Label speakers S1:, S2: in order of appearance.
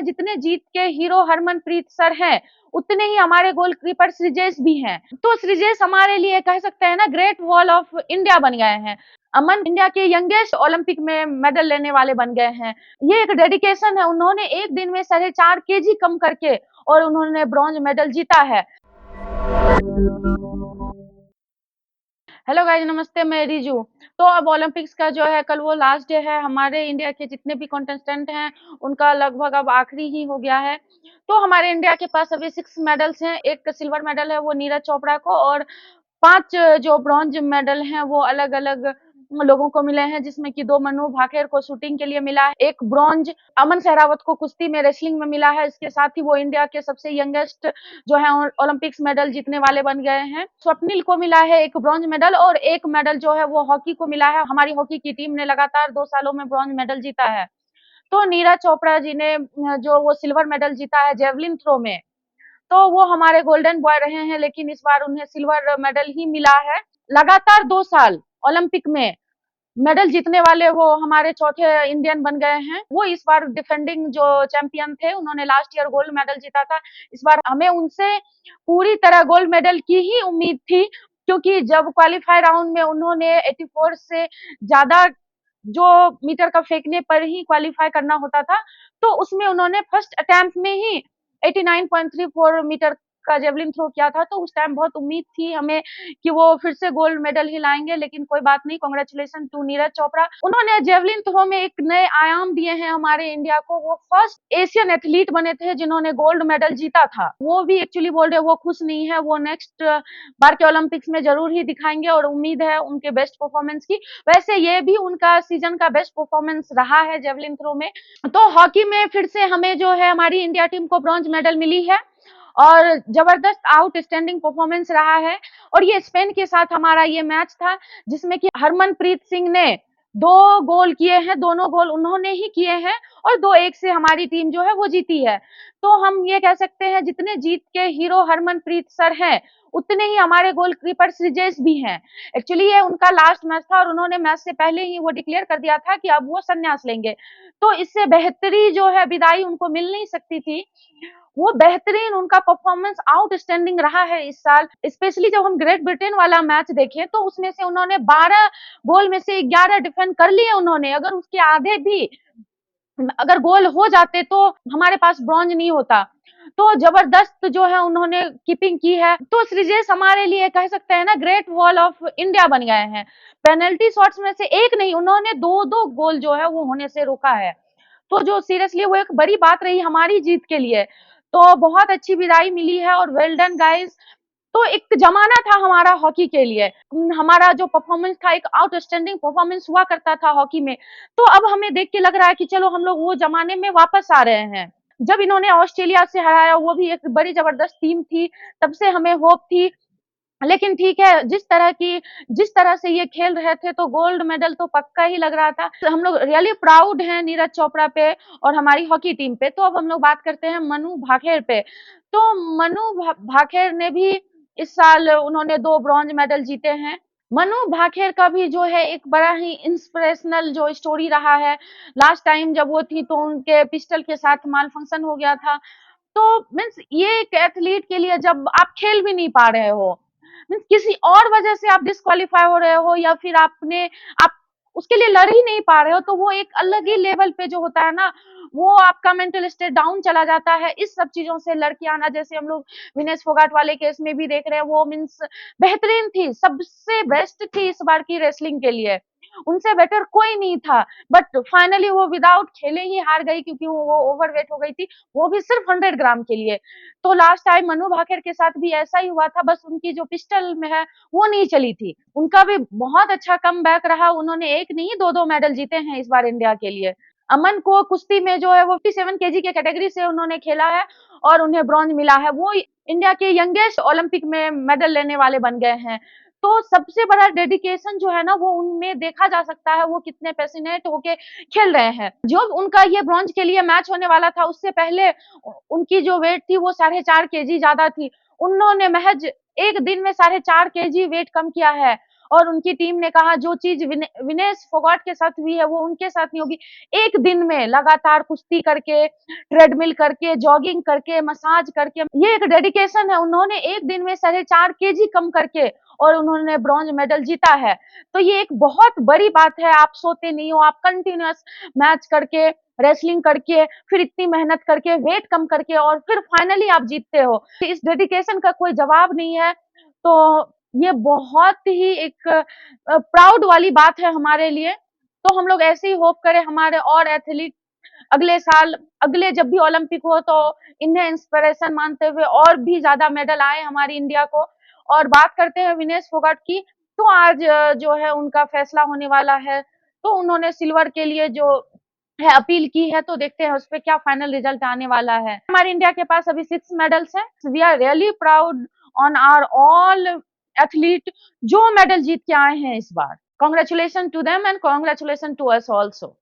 S1: जितने जीत के hero Harmanpreet sir हैं, उतने ही हमारे गोलकीपर श्रीजेश भी हैं। तो श्रीजेश हमारे लिए कह सकते हैं ना ग्रेट वॉल ऑफ इंडिया बन गए हैं। अमन इंडिया के यंगेस्ट ओलंपिक में मेडल लेने वाले बन गए हैं। ये एक डेडिकेशन है, उन्होंने एक दिन में 4.5 केजी कम करके और उन्होंने ब्रॉन्ज मेडल जीता है। हेलो गाइस, नमस्ते, मैं रिजू। तो अब ओलंपिक्स का जो है कल वो लास्ट डे है। हमारे इंडिया के जितने भी कंटेस्टेंट हैं उनका लगभग अब आखिरी ही हो गया है। तो हमारे इंडिया के पास अभी 6 मेडल्स हैं। एक सिल्वर मेडल है वो नीरज चोपड़ा को, और 5 जो ब्रॉन्ज मेडल हैं वो अलग-अलग लोगों को मिले हैं, जिसमें कि 2 मनु भाकेर को शूटिंग के लिए मिला है, 1 ब्रॉन्ज अमन सहरावत को कुश्ती में रेसलिंग में मिला है। इसके साथ ही वो इंडिया के सबसे यंगेस्ट जो है ओलंपिक्स मेडल जीतने वाले बन गए हैं। स्वप्निल को मिला है 1 ब्रॉन्ज मेडल, और 1 मेडल जो है वो हॉकी को मिला है। हमारी हॉकी की टीम ने लगातार 2 सालों में ब्रॉन्ज मेडल जीता है। तो नीरज चोपड़ा जी ने जो वो सिल्वर मेडल जीता है जेवलिन थ्रो में, तो वो हमारे गोल्डन बॉय रहे हैं, लेकिन इस बार उन्हें सिल्वर मेडल ही मिला है। लगातार 2 साल ओलंपिक में मेडल जीतने वाले वो हमारे चौथे इंडियन बन गए हैं। वो इस बार डिफेंडिंग जो चैंपियन थे, उन्होंने लास्ट ईयर गोल्ड मेडल जीता था। इस बार हमें उनसे पूरी तरह गोल्ड मेडल की ही उम्मीद थी, क्योंकि जब क्वालीफाई राउंड में उन्होंने 84 से ज्यादा जो मीटर का फेंकने पर ही क्वालीफाई करना होता था, तो उसमें उन्होंने फर्स्ट अटेम्प्ट में ही 89.34 मीटर का जेवलिन थ्रो किया था। तो उस टाइम बहुत उम्मीद थी हमें कि वो फिर से गोल्ड मेडल ही लाएंगे, लेकिन कोई बात नहीं। कांग्रेचुलेशन टू नीरज चोपड़ा, उन्होंने जेवलिन थ्रो में एक नए आयाम दिए हैं हमारे इंडिया को। वो फर्स्ट एशियन एथलीट बने थे जिन्होंने गोल्ड मेडल जीता था। वो भी एक्चुअली बोल रहे वो खुश नहीं है, वो नेक्स्ट बार के ओलंपिक्स में जरूर ही दिखाएंगे, और उम्मीद है उनके बेस्ट परफॉर्मेंस की। वैसे ये भी उनका सीजन का बेस्ट परफॉर्मेंस रहा है जेवलिन थ्रो में। तो हॉकी में फिर से हमें जो है हमारी इंडिया टीम को ब्रॉन्ज मेडल मिली है, और जबरदस्त आउटस्टैंडिंग परफॉर्मेंस रहा है। और ये स्पेन के साथ हमारा ये मैच था, जिसमें कि हरमनप्रीत सिंह ने 2 गोल किए हैं, दोनों गोल उन्होंने ही किए हैं, और 2-1 से हमारी टीम जो है वो जीती है। तो हम ये कह सकते हैं जितने जीत के हीरो हरमनप्रीत सर हैं, उतने ही हमारे गोलकीपर श्रीजेश भी हैं। एक्चुअली ये उनका लास्ट मैच था, और उन्होंने मैच से पहले ही वो डिक्लेयर कर दिया था कि अब वो संन्यास लेंगे। तो इससे बेहतरी जो है विदाई उनको मिल नहीं सकती थी। वो बेहतरीन, उनका परफॉर्मेंस आउटस्टैंडिंग रहा है इस साल। स्पेशली जब हम ग्रेट ब्रिटेन वाला मैच देखें, तो उसमें से उन्होंने 12 गोल में से 11 डिफेंड कर लिए उन्होंने। अगर उसके आधे भी अगर गोल हो जाते तो हमारे पास ब्रॉन्ज नहीं होता। तो जबरदस्त जो है उन्होंने कीपिंग की है। तो श्रीजेश हमारे लिए कह सकते हैं ना ग्रेट वॉल ऑफ इंडिया बन गए हैं। पेनल्टी शॉट्स में से एक नहीं, उन्होंने 2-2 गोल जो है वो होने से रोका है। तो जो सीरियसली वो एक बड़ी बात रही हमारी जीत के लिए। तो बहुत अच्छी विदाई मिली है, और वेल डन गाइस। तो एक जमाना था हमारा हॉकी के लिए, हमारा जो परफॉर्मेंस था एक आउटस्टैंडिंग परफॉर्मेंस हुआ करता था हॉकी में। तो अब हमें देख के लग रहा है कि चलो हम लोग वो जमाने में वापस आ रहे हैं। जब इन्होंने ऑस्ट्रेलिया से हराया, वो भी एक बड़ी जबरदस्त टीम थी, तब से हमें होप थी। लेकिन ठीक है, जिस तरह से ये खेल रहे थे, तो गोल्ड मेडल तो पक्का ही लग रहा था। तो हम लोग रियली प्राउड हैं नीरज चोपड़ा पे और हमारी हॉकी टीम पे। तो अब हम लोग बात करते हैं मनु भाकेर पे। तो मनु भाकेर ने भी इस साल उन्होंने 2 ब्रॉन्ज मेडल जीते हैं। मनु भाकेर का भी जो है एक बड़ा ही इंस्पिरेशनल जो स्टोरी रहा है। लास्ट टाइम जब वो थी, तो उनके पिस्टल के साथ माल फंक्शन हो गया था। तो मीन्स ये एक एथलीट के लिए, जब आप खेल भी नहीं पा रहे हो, मीन्स किसी और वजह से आप डिस्क्वालीफाई हो रहे हो, या फिर आप उसके लिए लड़ ही नहीं पा रहे हो, तो वो एक अलग ही लेवल पे जो होता है ना, वो आपका मेंटल स्टेट डाउन चला जाता है। इस सब चीजों से लड़के आना, जैसे हम लोग विनेश फोगाट वाले केस में भी देख रहे हैं, वो मीन्स बेहतरीन थी, सबसे बेस्ट थी इस बार की रेसलिंग के लिए। उनसे बेटर कोई नहीं था, बट फाइनली वो विदाउट खेले ही हार गई, क्योंकि वो ओवरवेट हो गई थी, वो भी सिर्फ 100 ग्राम के लिए। तो लास्ट टाइम मनु भाकर के साथ भी ऐसा ही हुआ था, बस उनकी जो पिस्टल में है वो नहीं चली थी। उनका भी बहुत अच्छा कमबैक रहा, उन्होंने एक नहीं 2-2 मेडल जीते हैं इस बार इंडिया के लिए। अमन को कुश्ती में जो है वो 57 केजी के कैटेगरी से उन्होंने खेला है, और उन्हें ब्रॉन्ज मिला है। वो इंडिया के यंगेस्ट ओलंपिक में मेडल लेने वाले बन गए हैं। तो सबसे बड़ा डेडिकेशन जो है ना, वो उनमें देखा जा सकता है, वो कितने पैशनेट होके खेल रहे हैं। जो उनका ये ब्रॉन्ज के लिए मैच होने वाला था, उससे पहले उनकी जो वेट थी वो 4.5 केजी ज्यादा थी। उन्होंने महज एक दिन में 4.5 केजी वेट कम किया है, और उनकी टीम ने कहा जो चीज़ विनेश फोगाट के साथ हुई है वो उनके साथ नहीं होगी। एक दिन में लगातार कुश्ती करके, ट्रेडमिल करके, जॉगिंग करके, मसाज करके, ये एक डेडिकेशन है। उन्होंने एक दिन में 4.5 केजी कम करके और उन्होंने ब्रॉन्ज मेडल जीता है। तो ये एक बहुत बड़ी बात है। आप सोते नहीं हो, आप कंटिन्यूअस मैच करके, रेसलिंग करके, फिर इतनी मेहनत करके, वेट कम करके और फिर फाइनली आप जीतते हो। इस डेडिकेशन का कोई जवाब नहीं है। तो ये बहुत ही एक प्राउड वाली बात है हमारे लिए। तो हम लोग ऐसे ही होप करें हमारे और एथलीट अगले साल, अगले जब भी ओलंपिक हो तो इन्हें इंस्पिरेशन मानते हुए और भी ज्यादा मेडल आए हमारी इंडिया को। और बात करते हैं विनेश फोगाट की, तो आज जो है उनका फैसला होने वाला है। तो उन्होंने सिल्वर के लिए जो है अपील की है, तो देखते हैं उस पे क्या फाइनल रिजल्ट आने वाला है। हमारी इंडिया के पास अभी 6 मेडल्स हैं। We are really proud on our all athlete जो मेडल जीत के आए हैं इस बार। Congratulation to them and congratulation to us also.